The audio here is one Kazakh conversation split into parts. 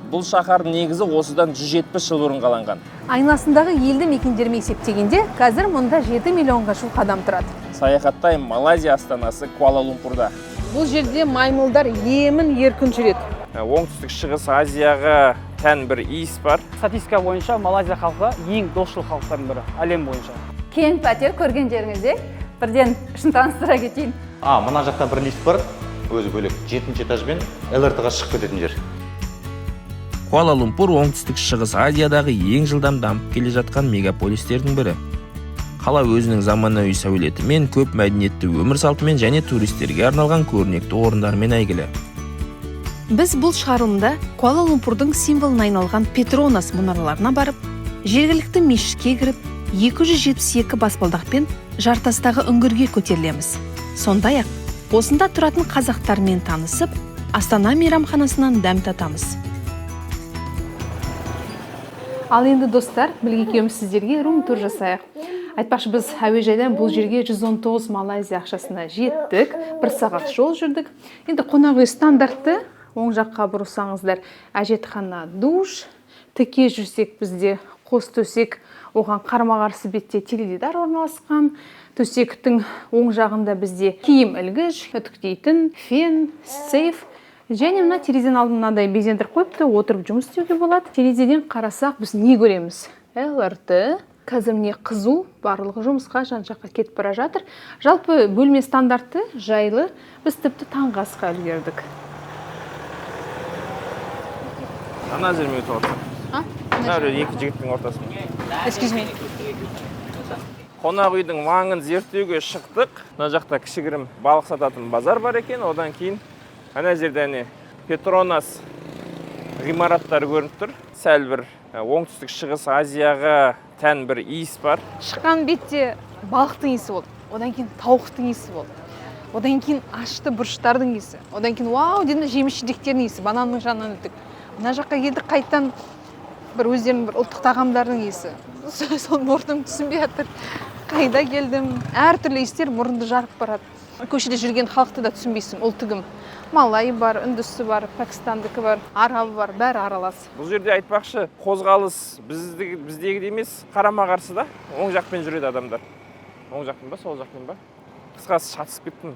Бұл шаһардың негізі осыдан 170 жыл бұрын қаланған. Айналасындағы елді мекендермен есептегенде, қазір мұнда 7 миллионға жуық адам тұрады. Саяхаттайым Малайзия астанасы Куала-Лумпурда. Бұл жерде маймылдар емін-еркін жүреді. Оңтүстік шығыс Азияға тән бір иіс бар. Статистика бойынша Малайзия халқы ең достық халықтардың бірі әлем бойынша. Кен пәтер көрген жеріңізде бірден үшін таныстыра кетейін. Мына жақта бір лифт бар, өзі бөлек 7-ші этажбен ЛРТ-ға шығып кететін жер. Куала-Лумпур оңтүстік шығыс Азиядағы ең жылдам дамып келе жатқан мегаполистердің бірі. Қала өзінің заманауи сәулетімен, көп мәдениетті өмір салтымен және туристерге арналған көрнекті орындармен әйгілі. Біз бұл шығарылымда Куала-Лумпурдың символына айналған Петронас мұнараларына барып, жергілікті мешітке кіріп, 272 баспалдақпен жартастағы үңгірге көтерілеміз. Сондай-ақ, осында тұратын қазақтармен танысып, Астана мейрамханасынан дәм татамыз. Ал енді достар, білге екеуміз сіздерге рум-тур жасайық. Айтпақшы, біз әуежайдан бұл жерге 119 Малайзия ақшасына жеттік, 1 сағат жол жүрдік. Енді қонақ үй стандартты, оң жаққа бұрылсаңыздар, әжетхана, душ, тіке жүрсек бізде қос төсек, оған қарама-қарсы бетте теледидар орналасқан. Төсектің оң жағында бізде киім ілгіш, үтіктейтін, фен, сейф. Және мына терезенің алдына мынадай безендір қойыпты, отырып жұмыс істеуге болады. Терезеден қарасақ біз не көреміз? ЛРТ. Қазір міне қызу, барлығы жұмысқа жан-жаққа кетіп бара жатыр. Жалпы бөлме стандартты, жайлы, біз тіпті таңғы асқа үлгердік. Ана жермен өтіп отырсың. Екі жігіттің ортасында. Excuse me. Қонақ үйдің маңын зерттеуге шықтық. Мына жақта кішігірім балық сататын базар бар екен. Одан кейін ана жерде Петронас ғимараттары көрініп тұр. Сәл бір оңтүстік шығыс Азияға тән бір иіс бар. Шыққан бетте балықтың иісі болды. Одан кейін тауықтың иісі болды. Одан кейін ашты бұрыштардың иісі. Одан кейін вау дедім, жеміс-жидектердің иісі, бананның жанынан өттік. Мына жаққа келдік, қайттан бір өздерінің бір ұлттық тағамдардың иісі. Сол мұрным түсінбей жатыр. Қайда келдім? Әртүрлі иістер мұрынды жарып барады. Көшеде жүрген халықты да түсінбейсің, ұлты кім? Малай бар, үндісі бар, пәкістандікі бар, арабы бар, бәрі аралас. Бұл жерде айтпақшы, қозғалыс біздегі емес, қарама-қарсы да, оң жақпен жүреді адамдар. Оң жақпен ба, сол жақпен ба? Қысқасы шатысып кеттім.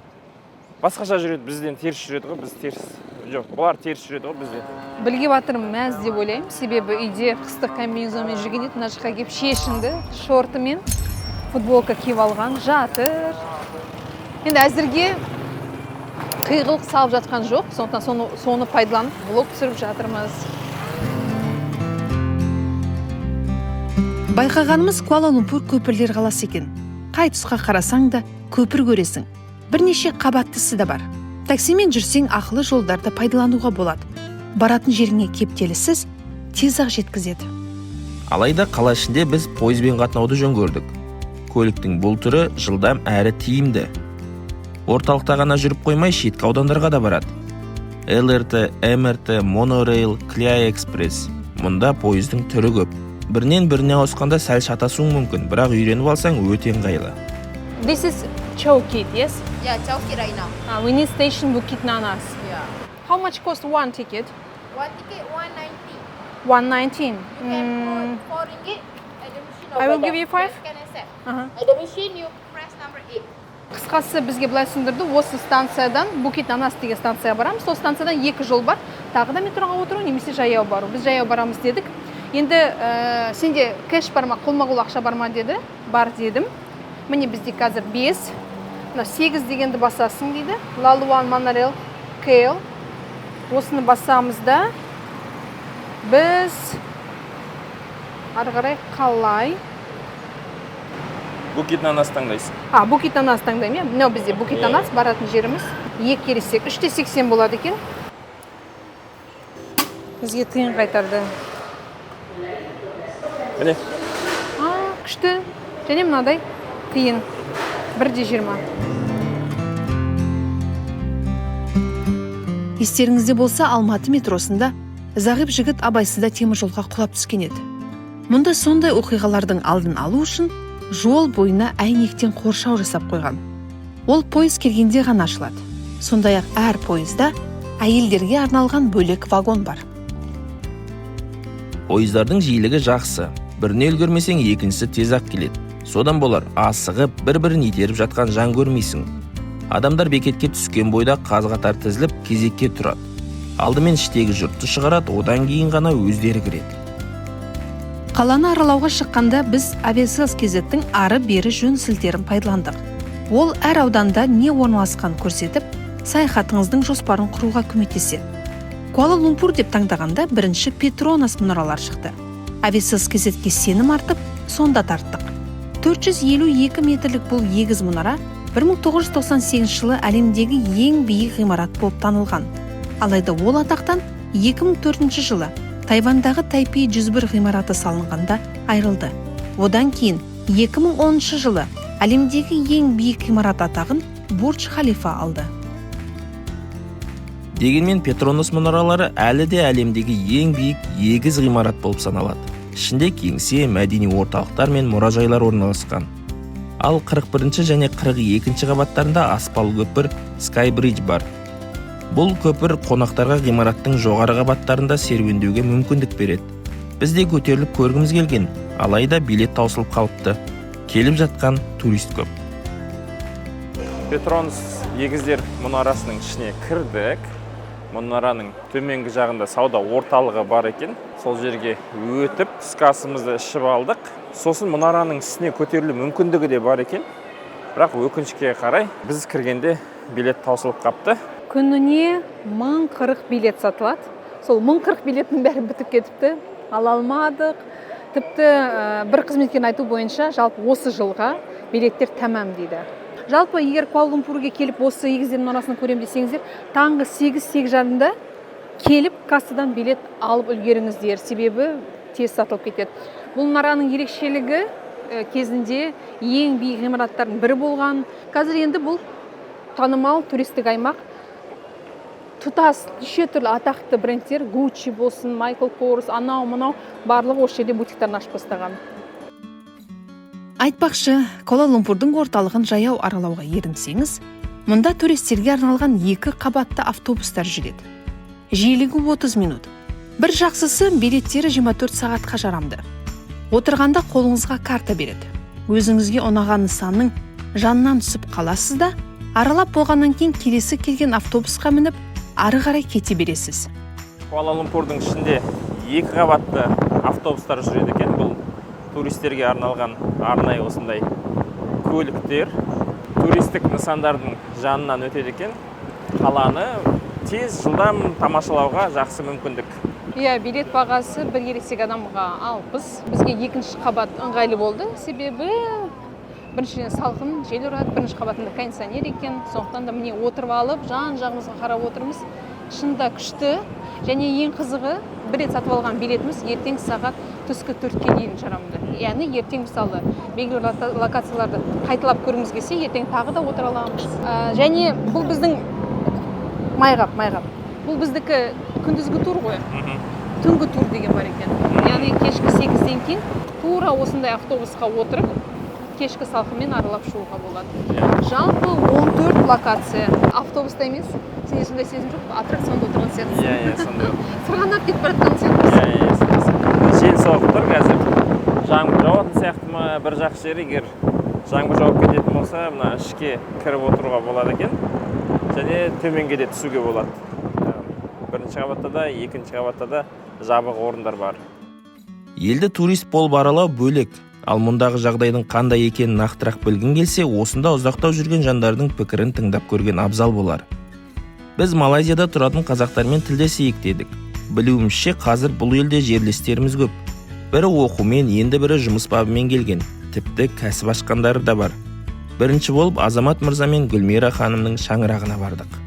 Басқаша жүреді, бізден теріс жүреді ғой, біз теріс. Жоқ, бұлар теріс жүреді ғой, бізден. Білге батырым мәз деп ойлаймын, себебі үйде қыстық комбинезонмен жүрген еді, мына жаққа келіп шешінді, шортымен футболка киіп алған, жатыр. Енді әзірге қиғылық салып жатқан жоқ, сондықтан соны пайдаланып блог түсіріп жатырмыз. Байқағанымыз Куала-Лумпур көпірлер қаласы екен. Қай тұсқа қарасаң да көпір көресің. Бірнеше қабаттысы да бар. Таксимен жүрсең ақылы жолдарды пайдалануға болады. Баратын жеріңе кептеліссіз, тез-ақ жеткізеді. Алайда қала ішінде біз пойызбен қатынауды жөн көрдік. Көліктің бұл түрі жылдам әрі тиімді. Орталықта ғана жүріп қоймай, шеткі аудандарға да барады. ЛРТ, МРТ, Monorail, Clia Express. Мұнда пойыздың түрі көп. Бірінен біріне ауысқанда сәл шатасуың мүмкін, бірақ үйреніп алсаң өте ыңғайлы. This is Chowkit, yes? Yeah, Chowkit right now. We need station Bukit Nanas. Yeah. How much cost one ticket? One ticket, 190. 119. You can put 4 ringgit at the machine. I will give you 5. Can accept. Ага. At the machine, you press number 8. Қысқасы бізге былай түсіндірді, осы станциядан Букит Нанас деген станцияға барамыз. Сол станциядан 2 жол бар. Тағы да метроға отыру, немесе жаяу бару. Біз жаяу барамыз дедік. Енді сенде кэш бар ма, қолма-қол ақша бар ма деді. Бар дедім. Міне бізде қазір 5. 8 дегенді басасың дейді. Лалуан, Monorail, KL. Осыны басамыз да біз ары қарай қалай? Букит Нанас таңдайсың. Букит Нанас таңдаймын, иә. Мынау бізде Букит Нанас баратын жеріміз. 2 ересек, 3,80 болады екен. Бізге тиын қайтарды. Міне. Күшті. Және мынадай тиын. 1,20. Естеріңізде болса, Алматы метросында зағип жігіт абайсызда теміржолға құлап түскен еді. Мұнда сондай оқиғалардың алдын алу үшін жол бойына әйнектен қоршау жасап қойған. Ол пойыз келгенде ғана ашылады. Сондай-ақ әр пойызда әйелдерге арналған бөлек вагон бар. Пойыздардың жиілігі жақсы. Біріне үлгермесең, екіншісі тез-ақ келеді. Содан болар, асығып, бір-бірін итеріп жатқан жан көрмейсің. Адамдар бекетке түскен бойда қаз-қатар тізіліп, кезекке тұрады. Алдымен іштегі жұртты шығарады, одан кейін ғана өздері кіреді. Қаланы аралауға шыққанда біз Aviasales KZ-тің ары-бері жөн сілтерін пайдаландық. Ол әр ауданда не орналасқан көрсетіп, саяхатыңыздың жоспарын құруға көмектеседі. Куала-Лумпур деп таңдағанда бірінші Петронас мұнаралар шықты. Aviasales KZ-ге сенім артып, сонда тарттық. 452 метрлік бұл егіз мұнара 1998 жылы әлемдегі ең биік ғимарат болып танылған. Алайда ол атақтан 2004 жылы Тайвандағы Тайпей 101 ғимараты салынғанда айрылды. Одан кейін 2010 жылы әлемдегі ең биік ғимарат атағын Бурдж Халифа алды. Дегенмен Петронас мұнаралары әлі де әлемдегі ең биік егіз ғимарат болып саналады. Ішінде кеңсе, мәдени орталықтар мен мұражайлар орналасқан. Ал 41 және 42 қабаттарында аспал көпір Skybridge бар. Бұл көпір қонақтарға ғимараттың жоғары қабаттарында серуендеуге мүмкіндік береді. Біз де көтеріліп көргіміз келген, алайда билет таусылып қалыпты. Келіп жатқан турист көп. Петронас егіздер мұнарасының ішіне кірдік. Мұнараның төменгі жағында сауда орталығы бар екен. Сол жерге өтіп, түскі асымызды ішіп алдық. Сосын мұнараның үстіне көтерілу мүмкіндігі де бар екен. Бірақ өкінішке қарай біз кіргенде билет таусылып қапты. Күніне 1040 билет сатылады. Сол 1040 билеттің бәрі бітіп кетіпті. Ала алмадық. Тіпті бір қызметкердің айту бойынша жалпы осы жылға билеттер тәмам дейді. Жалпы егер Куала-Лумпурге келіп осы егіздер мұнарасын көрем десеңіздер, таңғы 8-8:30-да келіп кассадан билет алып үлгеріңіздер, себебі тез сатылып кетеді. Бұл мұнараның ерекшелігі кезінде ең биік ғимараттардың бірі болған. Қазір енді бұл танымал туристік аймақ. Тұтас неше түрлі атақты брендтер, Gucci болсын, Michael Kors, анау-мынау барлығы осы жерде бутиктарын ашып бастаған. Айтпақшы, Куала-Лумпурдың орталығын жаяу аралауға ерінсеңіз, мұнда туристерге арналған 2 қабатты автобустар жүреді. Жиілігі 30 минут. Бір жақсысы, билеттері 24 сағатқа жарамды. Отырғанда қолыңызға карта береді. Өзіңізге ұнаған нысанның жанынан түсіп қаласыз да, аралап болғаннан кейін келесі келген автобусқа мініп, ары қарай кете бересіз. Куала-Лумпурдың ішінде 2 қабатты автобустар жүреді екен. Бұл туристерге арналған арнайы осындай көліктер туристік нысандардың жанынан өтеді екен. Қаланы тез, жылдам тамашалауға жақсы мүмкіндік. Билет бағасы бір ересек адамға 60. Бізге 2-ші қабат ыңғайлы болды. Себебі біріншіден салқын жел ұрады, бірінші қабатында кондиционер екен. Сондықтан да міне отырып алып, жан-жағымызға қарап отырмыз. Шында күшті. Және ең қызығы, бір рет сатып алған билетіміз ертең сағат түскі 4-ке дейін жарамды. Яғни ертең мысалы белгілі локацияларды қайталап көргіңіз келсе, ертең тағы да отыра аламыз. Және бұл біздің майғап. Бұл біздікі күндізгі тур ғой. Түнгі тур деген бар екен. Яғни кешкі 8-ден кейін тура осындай автобусқа отырып, кешкі салқынмен аралап шығуға болады. Жалпы 14 локация. Автобуста емес, сенде сондай сезім жоқ, аттракционда отырған сияқты. Сондай. Сырғанап кетіп баратқан сияқты. Жел соғып тұр қазір. Жаңбыр жауатын сияқты ма, бір жақсы жері, егер жаңбыр жауып кететін болса, мына ішке кіріп отыруға болады екен. Және төменге де түсуге болады. Бірінші қабатта да, екінші қабатта да жабық орындар бар. Елді турист болып аралау бөлек. Ал мұндағы жағдайдың қандай екенін нақтырақ білгің келсе, осында ұзақтау жүрген жандардың пікірін тыңдап көрген абзал болар. Біз Малайзияда тұратын қазақтармен тілдесейік дедік. Білуімізше қазір бұл елде жерлестеріміз көп. Бірі оқумен, енді бірі жұмыс бабымен келген. Тіпті кәсіп ашқандары да бар. Бірінші болып Азамат мырза мен Гүлмира ханымның шаңырағына бардық.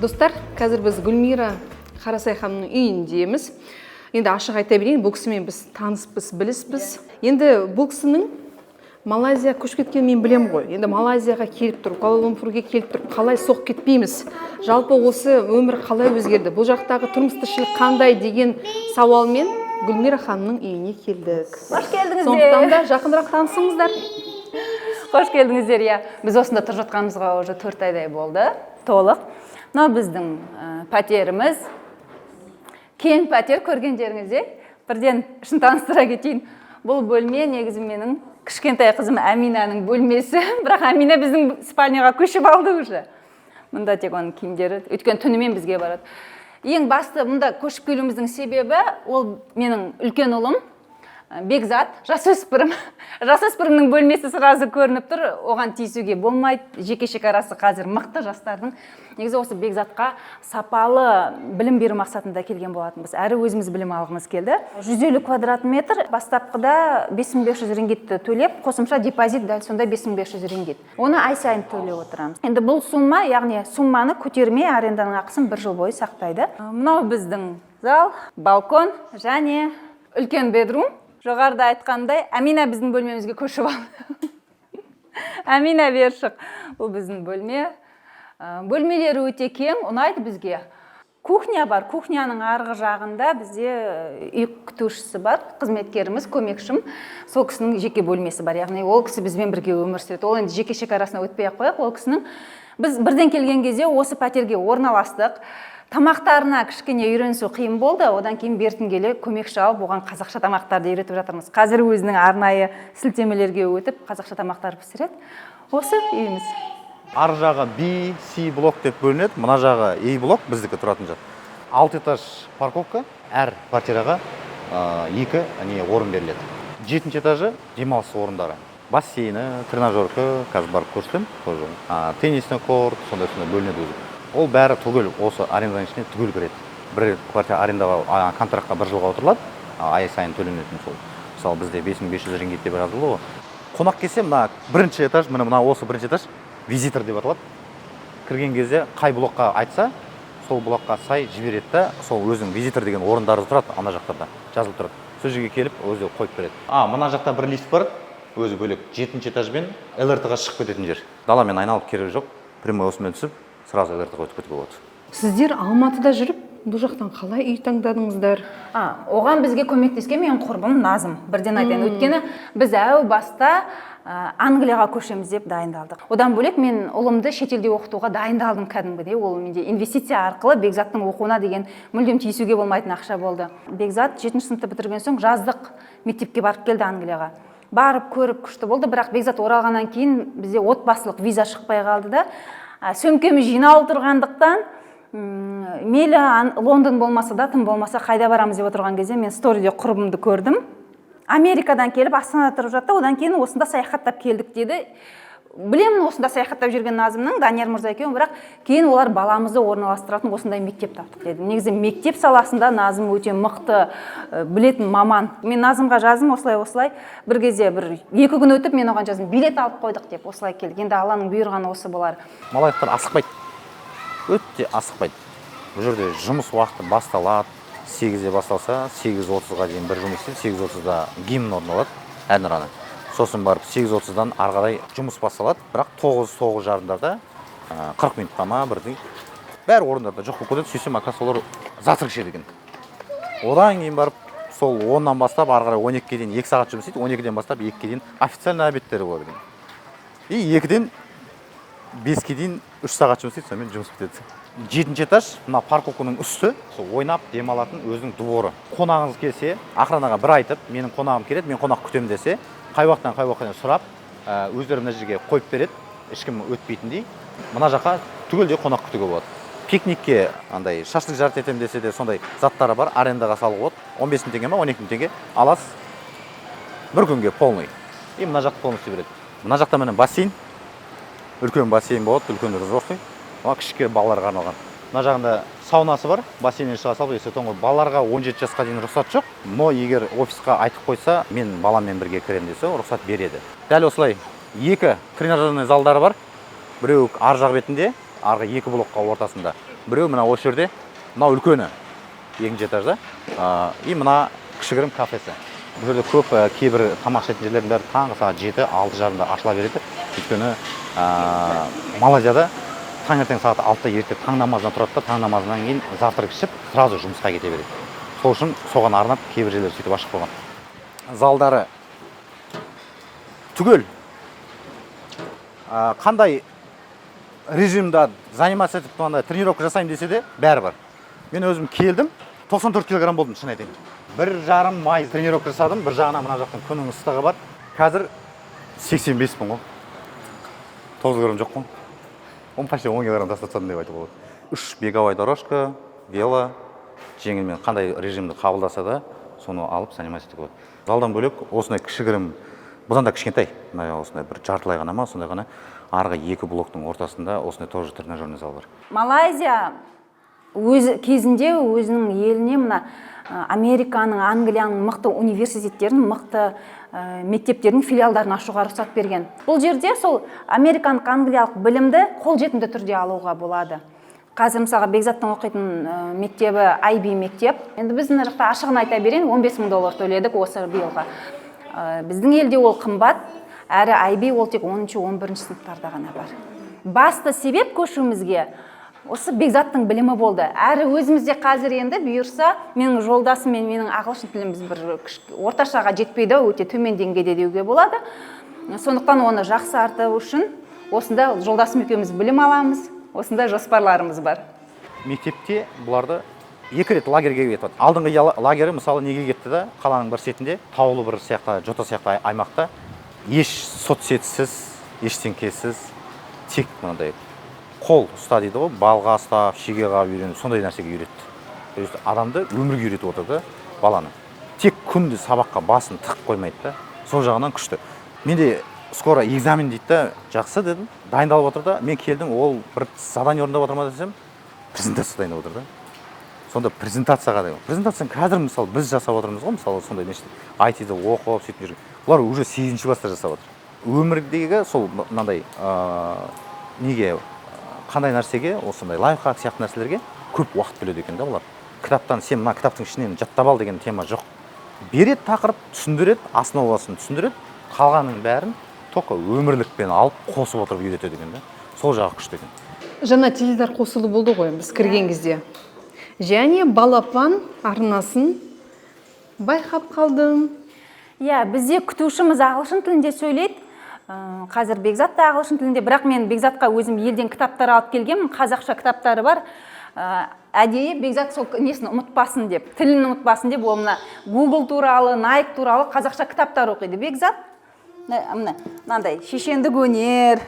Достар, қазір біз Гүлмира Қарасай ханымның үйіндеміз. Енді ашық айта берейін, бұл кісімен біз таныспыз, біліспіз. Енді бұл кісінің Малайзия көшіп кеткен мен білем ғой. Енді Малайзияға келіп тұр, Куала-Лумпурге келіп тұр, қалай соқ кетпейміз. Жалпы осы өмір қалай өзгерді? Бұл жақтағы тұрмыс тіршілік қандай деген сауалмен Гүлмира ханымның үйіне келдік. Қош келдіңіздер. Сондықтан да жақынырақ танысыңыздар. Қош келдіңіздер, Біз осында тұрып жатқанымызға уже 4 айдай болды. Толық. Мынау біздің пәтеріміз. кең пәтер көрген жеріңізде. Бірден шын таныстыра кетейін. Бұл бөлме негізі менің кішкентай қызым Аминаның бөлмесі. Бірақ Амина біздің спальняға көшіп алды уже. Мұнда тек оның киімдері, өйткені түнімен бізге барады. Ең басты мұнда көшіп келуіміздің себебі ол менің үлкен ұлым Бекзат, жасөспірім. Жасөспірімнің бөлмесі сразу көрініп тұр, оған тиісуге болмайды. Жеке шекарасы қазір мықты жастардың. Негізі осы Бекзатқа сапалы білім беру мақсатында келген болатынбыз. Әрі өзіміз білім алғымыз келді. 150 квадрат метр, бастапқыда 5500 рингитті төлеп, қосымша депозит дәл сонда 5500 рингит. Оны ай сайын төлеп отырамыз. Енді бұл сумма, яғни сумманы көтермей аренданың ақысын 1 жыл бойы сақтайды. Мынау біздің зал, балкон және үлкен бедрум. Жоғарыда айтқандай, Амина біздің бөлмемізге көшіп алды. Амина бер шық. Бұл біздің бөлме. Бөлмелері өте кең, ұнайды бізге. Кухня бар. Кухняның арғы жағында бізде үй күтушісі бар. Қызметкеріміз, көмекшім. Сол кісінің жеке бөлмесі бар. Яғни ол кісі бізбен бірге өмір сүреді. Ол енді жеке шекарасына өтпей-ақ қояйық. Ол кісінің біз бірден келген кезде осы пәтерге орналастық. Тамақтарына кішкене үйренісу қиын болды. Одан кейін бертін келе көмекші алып, оған қазақша тамақтарды үйретіп жатырмыз. Қазір өзінің арнайы сілтемелерге өтіп, қазақша тамақтар пісіреді. Осы үйіміз. Ар жағы B, C блок деп бөлінеді. Мына жағы A блок біздікі тұратын жер. 6 этаж парковка, әр квартираға 2 орын беріледі. 7 этажы демалыс орындары. Бассейні, тренажерка, қазір барып көрсетем. Теннисный корт, сондай бөлінеді өзі. Ол бәрі түгел осы аренданың ішіне түгел кіреді. Бір квартира арендаға, контрактқа 1 жылға отырылады, ай сайын төленетін сол. Мысалы бізде 5500 рингит деп жазылды ғой. Қонақ келсе, мына бірінші этаж, мына осы бірінші этаж визитор деп аталады. Кірген кезде қай блокқа айтса, сол блокқа сай жібереді да, сол өзінің визитор деген орындары тұрады, ана жақтарда жазылып тұрады. Сол жерге келіп, өзі қойып береді. Мына жақта бір лифт бар, өзі бөлек 7 этажбен ЛРТ-ға шығып кететін жер. Даламен айналып керегі жоқ, прямой осымен түсіп, сразу ЛРТ-ға өтіп кетуге болады. Сіздер Алматыда жүріп, бұл жақтан қалай үй таңдадыңыздар? Оған бізге көмектескен менің құрбым Назым. Бірден айтайын. Өйткені біз әу баста Англияға көшеміз деп дайындалдық. Одан бөлек мен ұлымды шетелде оқытуға дайындалдым кәдімгідей. Ол менде инвестиция арқылы Бекзаттың оқуына деген мүлдем тиісуге болмайтын ақша болды. Бекзат 7-ші сыныпты бітірген соң жаздық мектепке барып келді Англияға. Барып көріп күшті болды, бірақ Бекзат оралғаннан кейін бізде отбасылық виза шықпай қалды да. Сөмкеміз жиналып тұрғандықтан, мейлі Лондон болмаса да, тым болмаса қайда барамыз деп отырған кезде мен сториде құрбымды көрдім. Америкадан келіп Астанада тұрып жатты, одан кейін осында саяхаттап келдік деді. Білемін осында саяхаттап жүрген Назымның, Данияр мырза екеуі, бірақ кейін олар баламызды орналастыратын осындай мектеп таптық деді. Негізі мектеп саласында Назым өте мықты білетін маман. Мен Назымға жаздым осылай. Бір кезде 2 күн өтіп мен оған жаздым, билет алып қойдық деп осылай келді. Енді Алланың бұйырғаны осы болар. Малайықтар асықпайды. Өте асықпайды. Бұл жерде жұмыс уақыты басталады. 8-де басталса, 8:30-ға дейін бір жұмыс істейді. 8:30-да гимн орындалады, әнұраны. Сосын барып 8:30-дан арғадай жұмыс басталады. Бірақ 9 жарымдарда 40 минутқа ма бірдей бәрі орындарда жоқ болып кетеді. Сөйтсем, олар завтрак ішеді екен. Одан кейін барып сол 10-нан бастап арғадай 12-ге дейін 2 сағат жұмыс істейді. 12-ден бастап 2-ге дейін официальный обедтері болады екен. И 2-ден 5-ге дейін 3 сағат жұмыс істейді, сонымен жұмыс бітеді. 7-ші этаж, мына парковканың үсті, ойнап демалатын өзінің дворы. Қонағыңыз келсе, охранаға бір айтып, менің қонағым келеді, мен қонақ күтемін десе, қай уақыттан сұрап, өздері мына жерге қойып береді, ешкім өтпейтіндей. Мына жаққа түгелде қонақ күтуге болады. Пикникке андай шашлық жарты етем десе де сондай заттары бар, арендаға салуға болады. 15 мың теңге ма, 12 мың теңге аласыз. Бір күнге полный. И мына жақты полностью береді. Мына жақта міне бассейн. Үлкен бассейн болады, үлкен взрослый. Кішкене балаларға арналған. Мына жағында саунасы бар, бассейннен шыға салып, соңғы балаларға 17 жасқа дейін рұқсат жоқ. Но егер офисқа айтып қойса, мен баламмен бірге кірем десе, рұқсат береді. Дәл осылай 2 тренажерный залдары бар. Біреу ар жақ бетінде, арғы 2 блокқа ортасында. Біреу мына осы жерде, мына үлкені 2-ші этажда. И мына кішігірім кафесі. Бұл жерде көп кейбір тамақ ішетін жерлердің бәрі таңғы сағат 7-6 жарымда ашыла береді. Өйткені Малайзияда таңертең сағат 6-та ерте таң намазына тұрады да, таң намазынан кейін завтрак ішіп, сразу жұмысқа кете береді. Сол үшін соған арнап кейбір жерлер сөйтіп ашық қойған. Залдары түгел қандай режимда заниматься етіп, тренировка жасаймын десе де бәрі бар. Мен өзім келдім, 94 килограмм болдым, шын айтайын. 1,5 ай тренировка жасадым, бір жағынан мына жақтан күннің ыстығы бар. Қазір 85 мың ғой. 9 килограмм жоқ қой. Он почти 10 килограмм тастатсам деп айтуға болады. 3 беговая дорожка, вело, жеңілмен қандай режимді қабылдаса да, соны алып заниматься етуге болады. Залдан бөлек осындай кішігірім, бұдан да кішкентай, осындай бір жартылай ғана ма, сондай ғана арғы 2 блоктың ортасында осындай тоже тренажерный зал бар. Малайзия өз кезінде өзінің еліне мына Американың, Англияның мықты университеттерін, мықты мектептердің филиалдарын ашуға рұқсат берген. Бұл жерде сол американдық, англиялық білімді қолжетімді түрде алуға болады. Қазір мысалға Бекзаттың оқитын мектебі IB мектеп. Енді біз мына жақта ашығын айта берейін, $15,000 төледік осы биылға. Біздің елде ол қымбат, әрі IB ол тек 10-11 сыныптарда ғана бар. Басты себеп көшуімізге осы Бекзаттың білімі болды. Әрі өзімізде қазір енді бұйырса, менің жолдасым мен менің ағылшын тіліміз бір орташаға жетпейді, өте төмен деңгейде деуге болады. Сондықтан оны жақсарту үшін осында жолдасым екеуміз білім аламыз, осында жоспарларымыз бар. Мектепте бұларды 2 рет лагерьге кетті. Алдыңғы лагері мысалы неге кетті да, қаланың бір сетінде, таулы бір сияқты, жота сияқты аймақта еш соцсетсіз, ештеңкесіз, тек мынандай қол ұста дейді ғой, балға ұстап, шегеға үйреніп, сондай нәрсеге үйретті. То есть адамды өмірге үйретіп отырды, баланы. Тек күнде сабаққа басын тық қоймайды да, сол жағынан күшті. Менде скоро экзамен дейді да, жақсы дедім, дайындалып отыр да, мен келдім, ол бір задание орындап отыр ма десем, презентация дайындап отыр да. Сонда презентацияға да. Презентацияны қазір мысалы біз жасап отырмыз ғой, мысалы сондай нешті IT-ді оқып, сөйтіп жүрген. Олар уже 8-ші класста жасап отыр. Өмірдегі сол мынандай неге қандай нәрсеге, осындай лайфхак сияқты нәрселерге көп уақыт бөледі екен да олар. Кітаптан сен мына кітаптың ішінен жаттап ал деген тема жоқ. Береді тақырып, түсіндіреді, основасын түсіндіреді, қалғанның бәрін только өмірлікпен алып қосып отырып үйретеді екен да. Сол жағы күшті екен. Жаңа теледидар қосылу болды ғой біз кірген кезде. Және балапан арнасын байқап қалдым. Иә, бізде күтушіміз ағылшын тілінде сөйлейді. Қазір Бекзат та ағылшын тілінде, бірақ мен Бекзатқа өзім елден кітаптар алып келгенмін, қазақша кітаптары бар. Әдейі Бекзат сол несін ұмытпасын деп, тілін ұмытпасын деп, ол мына Google туралы, Nike туралы қазақша кітаптар оқиды. Бекзат мынандай шешендік өнер,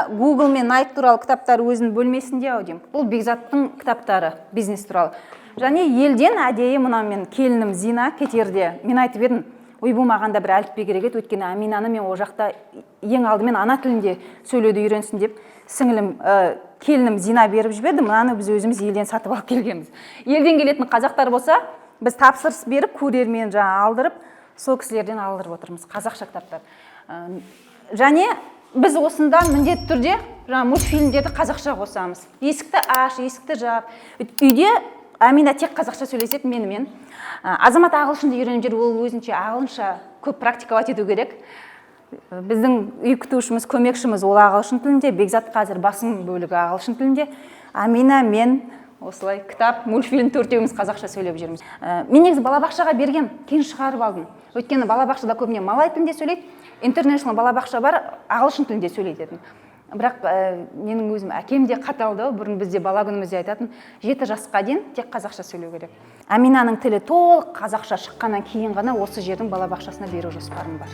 Google мен Nike туралы кітаптар өзінің бөлмесінде аудим. Бұл Бекзаттың кітаптары, бизнес туралы. Және елден әдейі мына мен келінім Зина кетерде, мен айтып едім, ой болмағанда бір әліппе керек еді, өйткені Аминаны мен ол жақта ең алдымен ана тілінде сөйлеуді үйренсін деп, сіңілім келінім Зина беріп жіберді, мынаны біз өзіміз елден сатып алып келгенбіз. Елден келетін қазақтар болса, біз тапсырыс беріп, көрермен алдырып, сол кісілерден алдырып отырмыз, қазақша кітаптар. Және біз осында міндетті түрде мультфильмдерді қазақша қосамыз. Есікті аш, есікті жап. Үйде Амина тек қазақша сөйлеседі менімен. Азамат ағылшынды үйреніп жүр, ол өзінше ағылшынша көп практиковать ету керек. Біздің үй күтушіміз, көмекшіміз ол ағылшын тілінде, Бекзат қазір басым бөлігі ағылшын тілінде. Амина, мен осылай кітап, мультфильм төртеуміз қазақша сөйлеп жүрміз. Мен негізі балабақшаға бергем, кейін шығарып алдым. Өйткені балабақшада көбіне малай тілінде сөйлейді, интернешнл балабақша бар, ағылшын тілінде сөйлейді. Бірақ менің өзім әкем де қаталды, бұрын бізде бала күнімізде айтатын, 7 жасқа дейін тек қазақша сөйлеу керек. Аминаның тілі толық қазақша шыққаннан кейін ғана осы жердің балабақшасына беру жоспарым бар.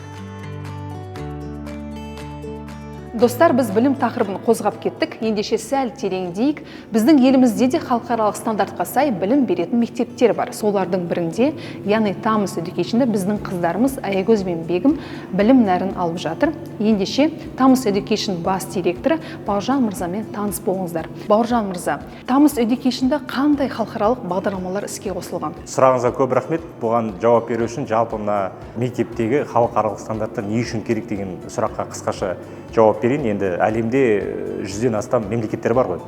Достар, біз білім тақырыбын қозғап кеттік, ендеше сәл тереңдейік. Біздің елімізде де халықаралық стандартқа сай білім беретін мектептер бар. Солардың бірінде, яғни Thomas Education'да біздің қыздарымыз Аягөз бен Бегім білім нәрін алып жатыр. Ендеше Thomas Education бас директоры Бауыржан мырзамен таныс болыңыздар. Бауыржан мырза, Thomas Education'да қандай халықаралық бағдарламалар іске қосылған? Сұрағыңызға көп рахмет. Бұған жауап беру үшін жалпы мына мектептегі халықаралық стандарттар не үшін керек деген сұраққа қысқаша жауап берейін. Енді әлемде 100-ден астам мемлекеттер бар ғой.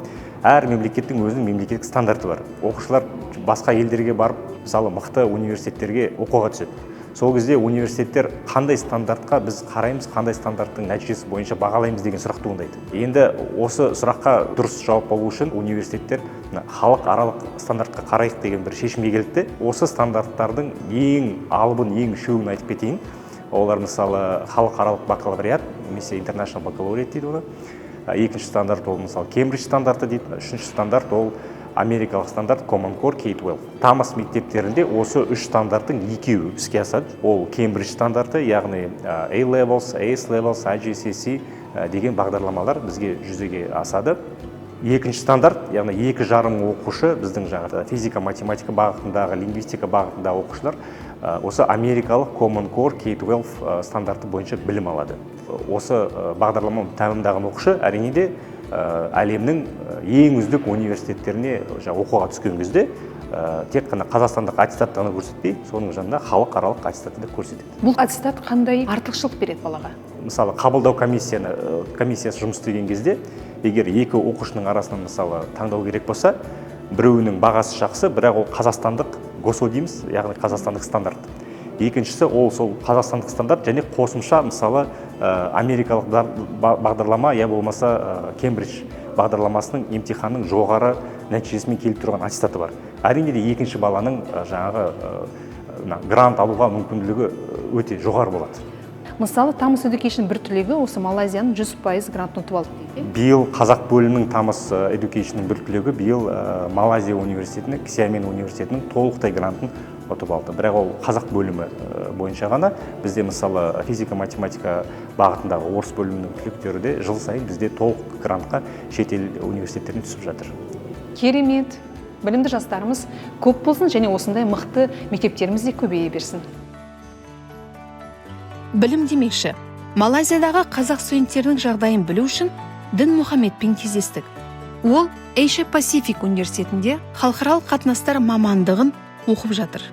Әр мемлекеттің өзінің мемлекеттік стандарты бар. Оқушылар басқа елдерге барып, мысалы мықты университеттерге оқуға түседі. Сол кезде университеттер қандай стандартқа біз қараймыз, қандай стандарттың нәтижесі бойынша бағалаймыз деген сұрақ туындайды. Енді осы сұраққа дұрыс жауап алу үшін университеттер халықаралық стандартқа қарайық деген бір шешімге келді. Осы стандарттардың ең алыбын, ең үшеуін айтып кетейін. Олар мысалы халықаралық бакалавриат, немесе international baccalaureate дейді оны. Екінші стандарт ол мысалы Кембридж стандарты дейді. Үшінші стандарт ол америкалық стандарт Common Core K-12. Тамыз мектептерінде осы үш стандарттың екеуі іске асады. Ол Кембридж стандарты, яғни A-Levels, AS-Levels, IGCSE деген бағдарламалар бізге жүзеге асады. Екінші стандарт, яғни 2,5 оқушы біздің жаңағы физика, математика бағытындағы, лингвистика бағытындағы оқушылар осы америкалық Common Core K-12 стандарты бойынша білім алады. Осы бағдарламаны тәмамдаған оқушы әрине де әлемнің ең үздік университеттеріне оқуға түскен кезде тек қана қазақстандық аттестатты ғана көрсетпей, соның жанында халықаралық аттестатты да көрсетеді. Бұл аттестат қандай артықшылық береді балаға? Мысалы, қабылдау комиссиясы жұмыс істеген кезде, егер екі оқушының арасынан мысалы таңдау керек болса, біреуінің бағасы жақсы, бірақ ол қазақстандық ГОСО дейміз, яғни қазақстандық стандарт. Екіншісі ол сол қазақстандық стандарт және қосымша мысалы америкалық бағдарлама, я болмаса Кембридж бағдарламасының емтиханның жоғары нәтижесімен келіп тұрған аттестаты бар. Әрине де екінші баланың жаңағы грант алуға мүмкіндігі өте жоғары болады. Мысалы, Тамыз Education бір түлегі осы Малайзияның 100% грантын ұтып алды дейді. Биыл қазақ бөлімінің Тамыз Education'ның бір түлегі биыл Малайзия университетінің, Ксиамен университетінің толықтай грантын ұтып алды. Бірақ ол қазақ бөлімі бойынша ғана. Бізде мысалы физика, математика бағытындағы орыс бөлімінің түлектері де жыл сайын бізде толық грантқа шетел университеттеріне түсіп жатыр. Керемет. Білімді жастарымыз көп болсын және осындай мықты мектептеріміз де көбейе берсін. Білім демекші, Малайзиядағы қазақ студенттерінің жағдайын білу үшін Дін Мұхаммедпен кездестік. Ол Asia Pacific университетінде халықаралық қатынастар мамандығын оқып жатыр.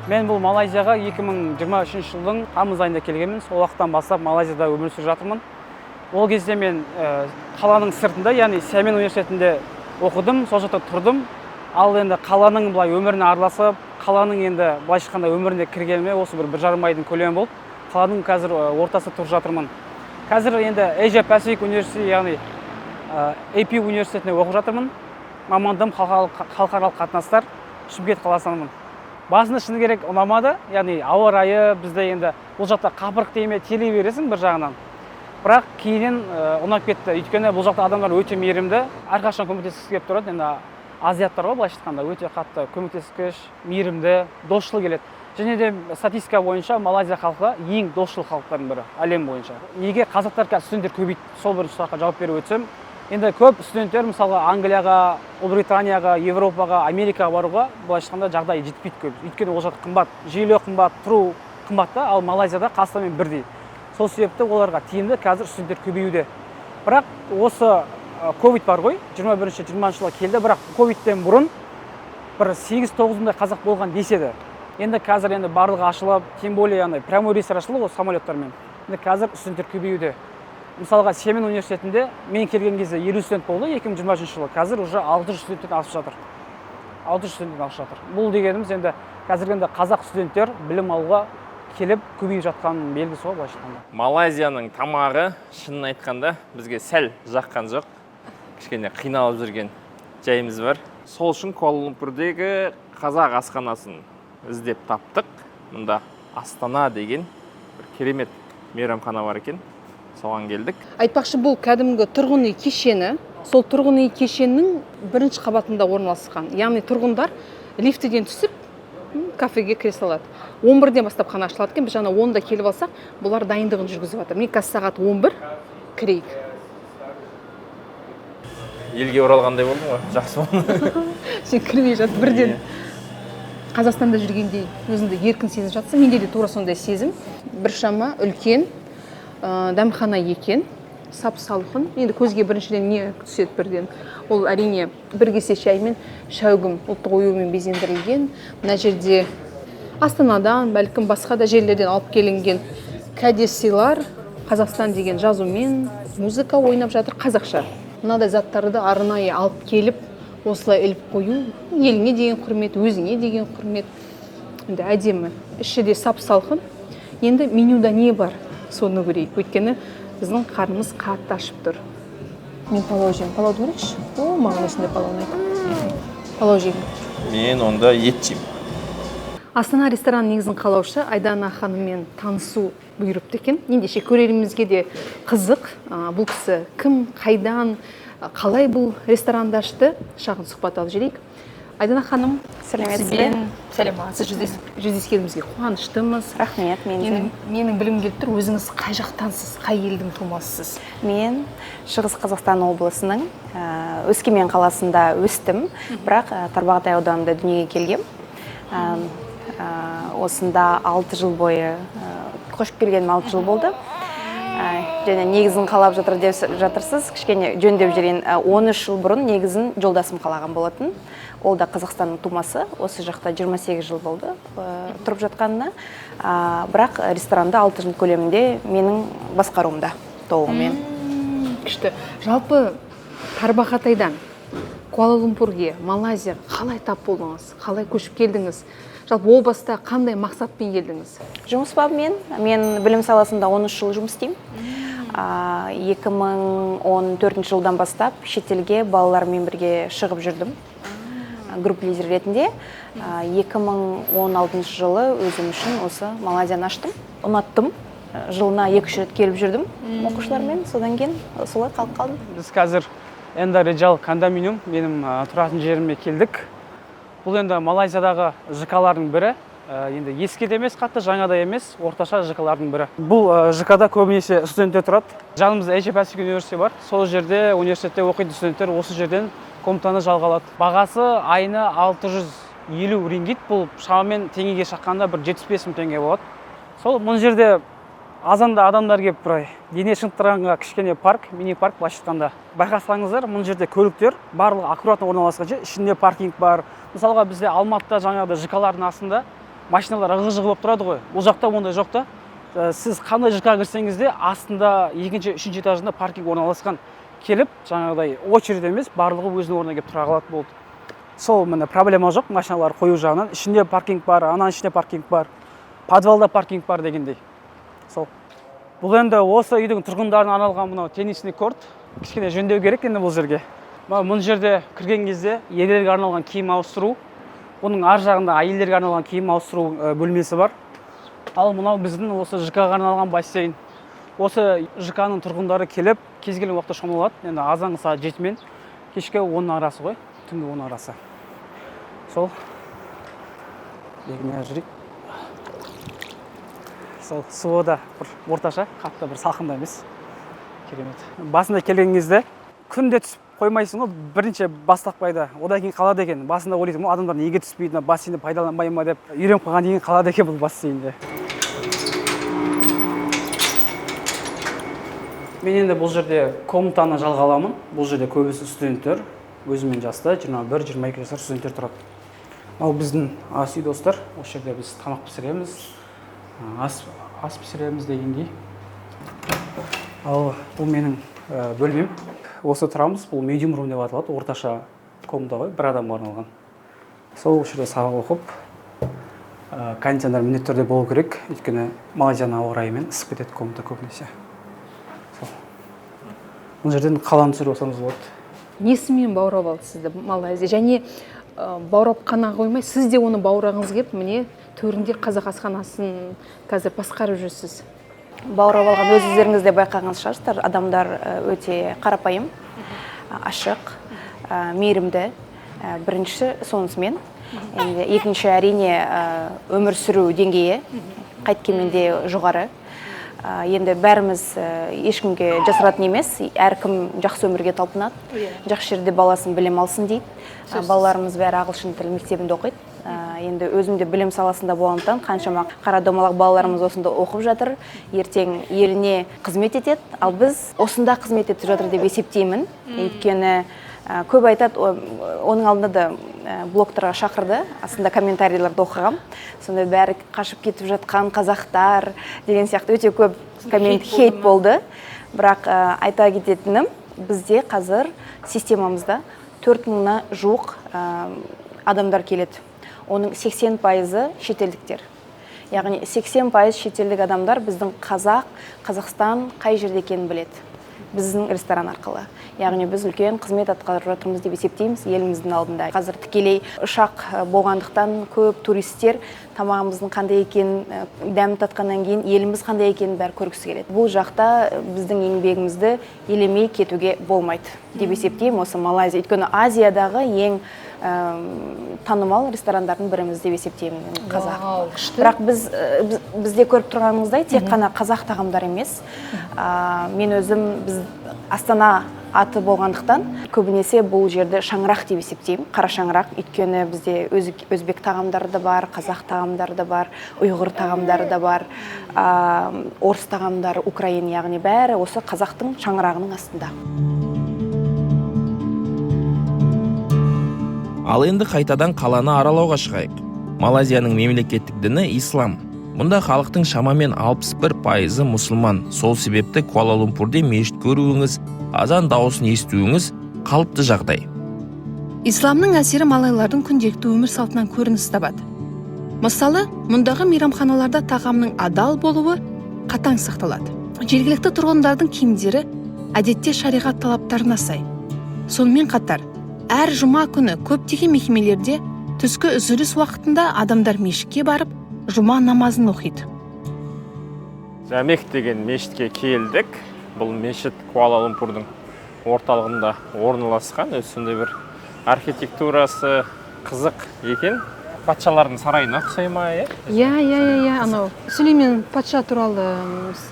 Мен бұл Малайзияға 2023 жылдың тамыз айында келгенмін. Сол уақыттан бастап Малайзияда өмір сүріп жатырмын. Ол кезде мен қаланың сыртында, яғни Ксиамен университетінде оқыдым, сол жақта тұрдым. Ал енді қаланың былай өміріне араласып, қаланың енді былай шыққанда өміріне кіргеніме осы бір жарым айдың көлемі болды. Қаланың қазір ортасы тұрып жатырмын. Қазір енді Asia Pacific университеті, яғни AP университетіне оқып жатырмын. Мамандығым халықаралық қатынастар, Шымкент қаласынанмын. Басында шыны керек ұнамады, яғни ауа райы бізде енді бұл жақта қапырық дейме телей бересің бір жағынан. Бірақ кейіннен ұнап кетті. Өйткені бұл жақта адамдар өте мейірімді, әрқашан көмектескісі келіп тұрады. Енді азиаттарға былайша айтқанда өте қатты көмектескіш, мейірімді, досшыл келеді. Және де статистика бойынша Малайзия халқы ең досшыл халықтардың бірі әлем бойынша. Неге қазақтар студенттер көбейді? Сол бірінші сұраққа жауап беріп өтсем, енді көп студенттер мысалға Англияға, Ұлыбританияға, Европаға, Америкаға баруға былайша айтқанда жағдай жетпейді көп. Өйткені ол жақта қымбат, желі қымбат, тұру қымбат та, ал Малайзияда Қазақстанмен бірдей. Сол себепті оларға тиімді қазір студенттер көбеюде. Бірақ осы ковид бар ғой, 21-20 жылға келді, бірақ ковидтен бұрын бір 8-9-дай қазақ болған деседі. Енді қазір енді барлығы ашылып, тем более прямой рейстер ашылды ғой самолеттармен. Енді қазір студенттер көбеюде. Мысалға Ксиамен университетінде мен келген кезде 50 студент болды 2023 жылы. Қазір уже 600 студенттен асып жатыр. 600 студенттен асып жатыр. Бұл дегеніміз енді қазіргенде қазақ студенттер білім алуға келіп көбейіп жатқанның белгісі ғой былайша айтқанда. Малайзияның тамағы шынын айтқанда бізге сәл жаққан жоқ. Кішкене қиналып жүрген жайымыз бар. Сол үшін Куала-Лумпурдегі қазақ асханасын іздеп таптық. Мұнда Астана деген бір керемет мейрамхана бар екен. Соған келдік. Айтпақшы, бұл кәдімгі тұрғын үй кешені, сол тұрғын үй кешеннің бірінші қабатында орналасқан. Яғни тұрғындар лифтіден түсіп кафеге кіре салады. 11-ден бастап қана ашылады екен. Біз жаңа 10-да келіп алсақ, бұлар дайындығын жүргізіп жатыр. Міне қазір сағат 11 кірейік. Елге оралғандай болдың ғой, жақсы болды. Сен кірмей жатып бірден Қазақстанда жүргендей өзіңді еркін сезініп жатсың. Менде де тура сондай сезім. Біршама үлкен дәмхана екен, сап-салқын. Енді көзге біріншіден не түседі бірден? Ол әрине бір кесе шай мен шәугім ұлттық оюмен безендірілген. Мына жерде Астанадан, бәлкім басқа да жерлерден алып келінген кәдесыйлар, Қазақстан деген жазумен, музыка ойнап жатыр қазақша. Мынадай заттарды арнайы алып келіп, осылай іліп қою, еліңе деген құрмет, өзіңе деген құрмет. Енді әдемі, іші де сап-салқын. Енді менюда не бар? Соны көрейік. Өйткені біздің қарнымыз қатты ашып тұр. Мен палау жеймін. Палауды көрейікші? О, маған осындай палау ұнайды. Палау жеймін. Мен онда ет жеймін. Астана ресторан негізін қалаушы Айдана ханыммен танысу бұйырыпты екен. Ендеше көрерімізге де қызық. Бұл кісі кім, қайдан, қалай бұл ресторанды ашты? Шағын сұхбат алып жүрейік. Айдана ханым, Сәлеметсіз бе? сізбен сәлеметсіз жүздескенімізге қуаныштымыз. Рахмет, мен де. Менің білгім келіп тұр, өзіңіз қай жақтансыз, қай елдің тумасысыз? Мен Шығыс Қазақстан облысының Өскемен қаласында өстім, бірақ Тарбағатай ауданында дүниеге келгем. Осында 6 жыл бойы, көшіп келгенім 6 жыл болды. Және негізін қалап жатыр деп жатырсыз, кішкене жөндеп жүрген 13 жыл бұрын негізін жолдасым қалаған болатын. Ол да Қазақстанның тумасы, осы жақта 28 жыл болды тұрып жатқанына. Бірақ ресторанда 6 жыл көлемінде менің басқаруымда толығымен. Күшті. Жалпы Тарбағатайдан Куала-Лумпурге, Малайзия қалай тап болдыңыз? Қалай көшіп келдіңіз? Жалпы ол баста қандай мақсатпен келдіңіз? Жұмыс бабымен, мен білім саласында 13 жыл жұмыс істеймін. 2014 жылдан бастап шетелге балалармен бірге шығып жүрдім. Групп лидер ретінде. 2016 жылы өзім үшін осы Малайзияны аштым. Ұнаттым. Жылына 2-3 рет келіп жүрдім оқушылармен. Содан кейін солай қалып қалдым. Біз қазір Энда Реджал кондоминиум менің тұратын жеріме келдік. Бұл енді Малайзиядағы ЖК-лардың бірі. Енді ескі де емес, қатты жаңа да емес, орташа ЖК-лардың бірі. Бұл ЖК-да көбінесе студенттер тұрады. Жанымызда Эйче Пасифик университеті бар. Сол жерде университетте оқитын студенттер осы жерден комнатаны жалға алады. Бағасы айына 650 рингит, бұл шамамен теңгеге шаққанда бір 75 мың теңге болады. Сол бұл жерде азанда адамдар келіп бір дене шынықтырғанға кішкене парк, мини парк былайша айтқанда. Байқасаңыздар, бұл жерде көліктер барлығы аккуратно орналасқан жер, ішінде паркинг бар. Мысалға бізде Алматыда жаңағыдай ЖК-лардың астында машиналар ығы-жығы болып тұрады ғой. Бұл жақта ондай жоқ та. Сіз қандай ЖК-ға кірсеңіз де астында 2-3 этажында паркинг орналасқан. Келіп, жаңағыдай очередь емес, барлығы өзінің орнына келіп тұра қалады болды. Сол міне проблема жоқ машиналар қою жағынан. Ішінде паркинг бар, ананың ішінде паркинг бар, подвалда паркинг бар дегендей. Сол. Бұл енді осы үйдің тұрғындарына арналған мынау теннисный корт. Кішкене жөндеу керек енді бұл жерге. Бұл жерде кірген кезде ерлерге арналған киім ауыстыру, оның ар жағында әйелдерге арналған киім ауыстыру бөлмесі бар. Ал мынау біздің осы ЖК-ға арналған бассейн. Осы ЖК-ның тұрғындары келіп, кез келген уақытта шомылады. Енді азанғы сағат 7-мен кешке 10 арасы ғой, түнгі 10 арасы. Сол. Бегіне жүрейік. Сол суы да бір орташа, қатты бір салқында емес. Керемет. Басында келген кезде күнде түсіп қоймайсың ғой, бірінші бастап қойды. Одан кейін қалады екен. Басында ойлайтын, адамдар неге түспейді, бассейнді пайдаланбай ма деп үйреніп қалған кейін қалады екен бұл бассейнде. Мен енді бұл жерде комнатаны жалға аламын. Бұл жерде көбісі студенттер, өзімен жаста 21-22 жасар студенттер тұрады. Ал біздің ас үй достар, осы жерде біз тамақ пісіреміз, ас пісіреміз дегендей. Ал бұл менің бөлмем. Осы тұрамыз, бұл медиум рум деп аталады, орташа комната ғой, бір адамға арналған. Сол жерде сабақ оқып, кондиционер міндетті түрде болу керек, өйткені Малайзияның ауа райымен ысып кетеді комната көбінесе. Бұл жерден қаланы түсіріп алсаңыз болады. Несімен баурап алды сізді Малайзия? Және баурап қана қоймай, сіз де оны баурағыңыз келіп, міне төрінде қазақ асханасын қазір басқарып жүрсіз. Баурап алған өздеріңіз де байқаған шығарсыздар, адамдар өте қарапайым, ашық, мейірімді. Бірінші сонысымен. Екінші әрине өмір сүру деңгейі қайткенмен де жоғары. Енді бәріміз ешкімге жасыратын емес, әркім жақсы өмірге талпынады, жақсы жерде баласын білім алсын дейді. Балаларымыз бәрі ағылшын тілі мектебінде оқиды. Енді өзімде білім саласында болғандықтан қаншама қара домалақ балаларымыз осында оқып жатыр, ертең еліне қызмет етеді, ал біз осында қызмет етіп жатыр деп есептеймін. Өйткені көп айтады, оның алдында да блогтарға шақырды, астында комментарийлерді оқығам. Сонда бәрі қашып кетіп жатқан қазақтар деген сияқты өте көп коммент хейт болды. Бірақ айта кететінім, бізде қазір системамызда 4000-на жуық адамдар келеді. Оның 80% шетелдіктер. Яғни 80% шетелдік адамдар біздің Қазақстан қай жерде екенін біледі. біздің ресторан арқылы. Яғни біз үлкен қызмет атқарып жатырмыз деп есептейміз еліміздің алдында. Қазір тікелей ұшақ болғандықтан көп туристер тамағымыздың қандай екенін дәмін татқаннан кейін еліміз қандай екенін бәрі көргісі келеді. Бұл жақта біздің еңбегімізді елемей кетуге болмайды деп есептеймін осы Малайзия. Өйткені Азиядағы ең танымал ресторандардың біріміз деп есептеймін қазақ. Бірақ бізде көріп тұрғанымыздай тек қана қазақ тағамдар емес. Мен өзім Астана аты болғандықтан көбінесе бұл жерді шаңырақ деп есептеймін. Қара шаңырақ, өйткені бізде өзбек тағамдары да бар, қазақ тағамдары да бар, ұйғыр тағамдары да бар, орыс тағамдары, украин, яғни бәрі осы қазақтың шаңырағының астында. Ал енді қайтадан қаланы аралауға шығайық. Малайзияның мемлекеттік діні ислам. Мұнда халықтың шамамен 61% мұсылман. Сол себепті Куала-Лумпурде мешіт көруіңіз, азан дауысын естуіңіз қалыпты жағдай. Исламның әсері малайлардың күнделікті өмір салтынан көрініс табады. Мысалы, мұндағы мейрамханаларда тағамның адал болуы қатаң сақталады. Жергілікті тұрғындардың киімдері әдетте шариғат талаптарына сай. Сонымен қатар, әр жұма күні көптеген мекемелерде түскі үзіліс уақытында адамдар мешітке барып, жұма намазын оқиды. Жәмек деген мешітке келдік. Бұл мешіт Куала-Лумпурдың орталығында орналасқан. Сондай бір архитектурасы қызық екен. Патшалардың сарайына ұқсай ма, е? Иә, анау Сүлеймен патша туралы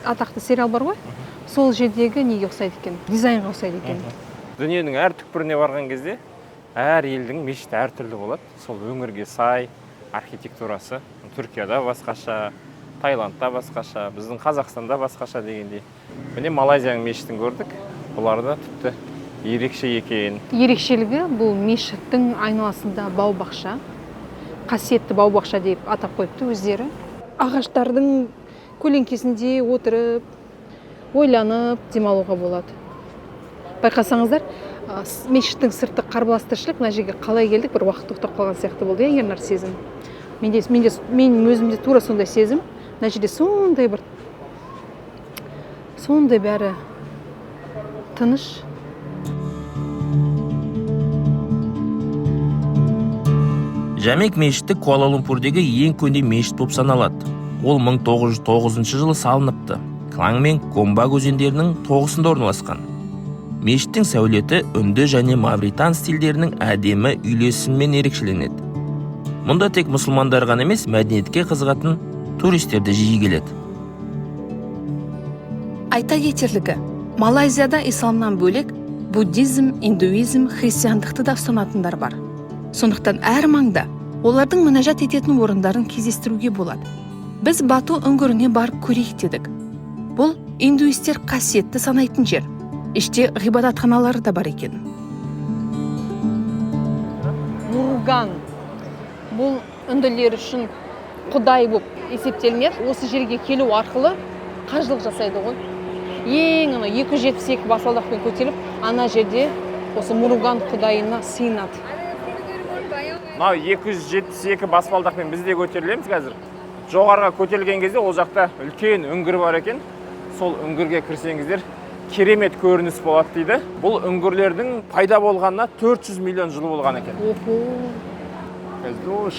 атақты сериал бар ғой? Сол жердегі неге ұқсайды екен? Дизайнға ұқсайды екен. Дүниенің әр түкпіріне барған кезде әр елдің мешіті әртүрлі болады. Сол өңірге сай архитектурасы. Түркияда басқаша, Таиландта басқаша, біздің Қазақстанда басқаша дегендей. Міне Малайзияның мешітін көрдік. Бұларда тіпті ерекше екен. Ерекшелігі бұл мешіттің айналасында бау-бақша, қасиетті бау-бақша деп атап қойыпты өздері. Ағаштардың көлеңкесінде отырып, ойланып демалуға болады. Байқасаңыздар, мешіттің сырты қарбалас тіршілік, мына жерге қалай келдік, бір уақыт тоқтап қалған сияқты болды, Ернар сезім. Мен өзімде тура сондай сезім. Мына жерде сондай бәрі тыныш. Жәмек мешіті Куала-Лумпурдегі ең көне мешіт болып саналады. Ол 1909 жылы салыныпты. Клаң мен Гомбаг өзендерінің тоғысында орналасқан. Мешіттің сәулеті үнді және мавритан стильдерінің әдемі үйлесімімен ерекшеленеді. Мұнда тек мұсылмандар ғана емес, мәдениетке қызығатын туристер де жиі келеді. Айта кетерлігі, Малайзияда исламнан бөлек буддизм, индуизм, христиандықты да ұстанатындар бар. Сондықтан әр маңда олардың мінәжат ететін орындарын кездестіруге болады. Біз Бату үңгіріне барып көрейік дедік. Бұл индуистер қасиетті санайтын жер. Іште ғибадатханалары да бар екен. Муруган. Бұл үнділер үшін құдай болып есептелінеді. Осы жерге келу арқылы қажылық жасайды ғой. Ең 272 баспалдақпен көтеріліп, ана жерде осы Муруган құдайына сыйынады. 272 баспалдақпен біз де көтерілеміз қазір. Жоғарға көтерілген кезде ол жақта үлкен үңгір бар екен. Сол үңгірге кірсеңіздер керемет көрініс болады дейді. Бұл үңгірлердің пайда болғанына 400 миллион жыл болған екен.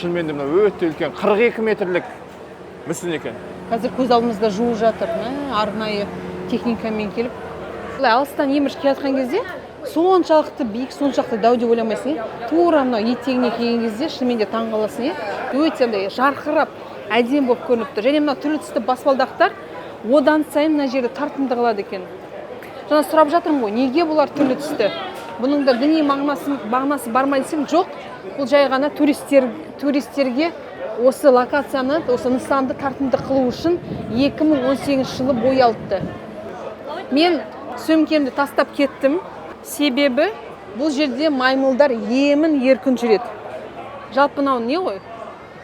Шынымен де өте үлкен 42 метрлік мүсін екен. Қазір көз алдымызда жуып жатыр, арнайы техникамен келіп. Алыстан емір келе жатқан кезде соншалықты биік, соншалықты дәу деп ойламайсың. Тура мынау етегіне келген кезде шынымен де таң қаласың. Өте жарқырап, әдемі болып көрініп тұр. Және мына түрлі түсті баспалдақтар одан сайын мына жерді тартымды қылады екен. Жаңа сұрап жатырмын ғой, неге бұлар түрлі түсті? Бұның да діни мағынасы бар ма десем, жоқ. Бұл жай ғана туристерге осы локацияны, осы нысанды тартымды қылу үшін 2018 жылы боялды. Мен сөмкемді тастап кеттім. Себебі бұл жерде маймылдар емін еркін жүреді. Жалпы мынау не ғой?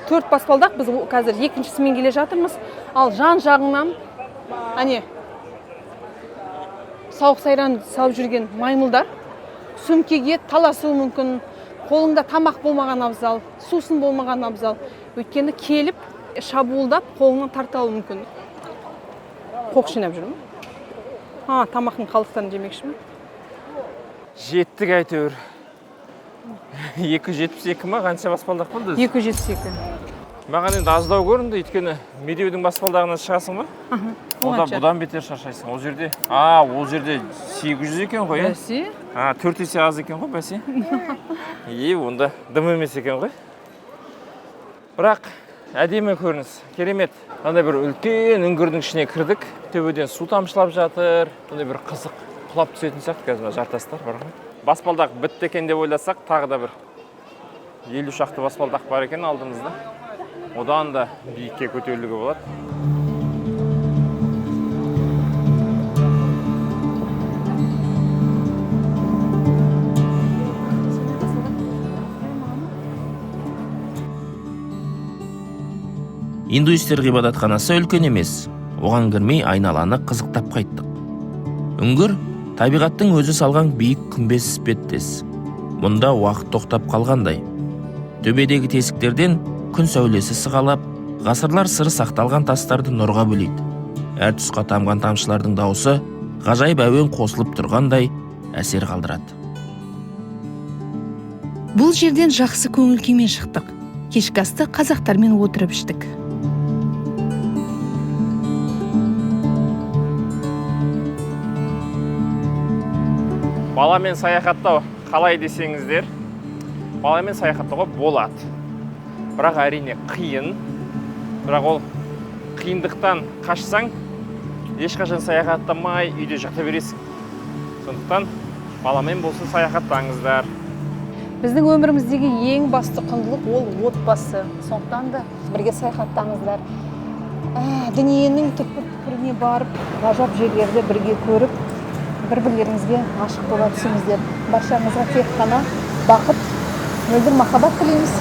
4 баспалдақ, біз қазір екіншісімен келе жатырмыз. Ал жан жағынан сауық сайран салып жүрген маймылдар сөмкеге таласуы мүмкін. Қолыңда тамақ болмаған абзал, сусын болмаған абзал. Өйткені келіп, шабуылдап, қолыңнан тарта алуы мүмкін. Қоқ жинап жүрмін. Тамақтың қалдықтарын жемекші ме? Жеттік әйтеуір. 272 ма қанша баспалдақ болды? 272. Маған енді аздау көрінді, өйткені медеудің баспалдағынан шығасың ба? Бұдан бетер шаршайсың. Ол жерде 800 екен ғой, е? Бәсе? 4 есе аз екен ғой, бәсе? Онда дым емес екен ғой. Бірақ әдемі көрініс, керемет. Андай бір үлкен үңгірдің ішіне кірдік. Төбеден су тамшылап жатыр. Андай бір қызық құлап түсетін сияқты қазір жартастар бар ғой. Баспалдақ бітті екен деп ойласақ, тағы да бір 50 шақты баспалдақ бар екен алдымызда. Одан да биікке көтерілуге болады. Индуистер ғибадатханасы үлкен емес. Оған кірмей айналаны қызықтап қайттық. Үңгір табиғаттың өзі салған биік күмбез іспеттес. Мұнда уақыт тоқтап қалғандай. Төбедегі тесіктерден күн сәулесі сығалап, ғасырлар сыры сақталған тастарды нұрға бөлейді. Әр тұсқа тамған тамшылардың дауысы ғажайып әуен қосылып тұрғандай әсер қалдырады. Бұл жерден жақсы көңіл күймен шықтық. Кешкі асты қазақтармен отырып іштік. Баламен саяхаттау қалай десеңіздер, баламен саяхаттауға болады. Бірақ әрине қиын. Бірақ ол қиындықтан қашсаң, ешқашан саяхаттамай үйде жата бересің. Сондықтан баламен болсын саяхаттаңыздар. Біздің өміріміздегі ең басты құндылық ол отбасы. Сондықтан да бірге саяхаттаңыздар. Дүниенің түкпір-түкпіріне барып, ғажап жерлерді бірге көріп, бір-бірлеріңізге ғашық бола түсіңіздер. Баршаңызға тек қана бақыт, мөлдір махаббат тілейміз.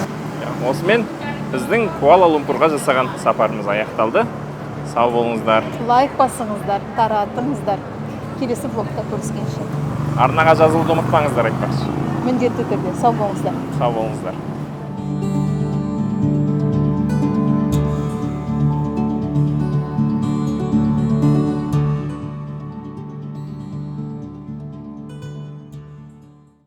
Осымен біздің Куала-Лумпурға жасаған сапарымыз аяқталды. Сау болыңыздар. Лайк басыңыздар, таратыңыздар. Келесі блогта көріскенше. Арнаға жазылуды ұмытпаңыздар айтпақшы. Міндетті түрде сау болыңыздар. Сау болыңыздар.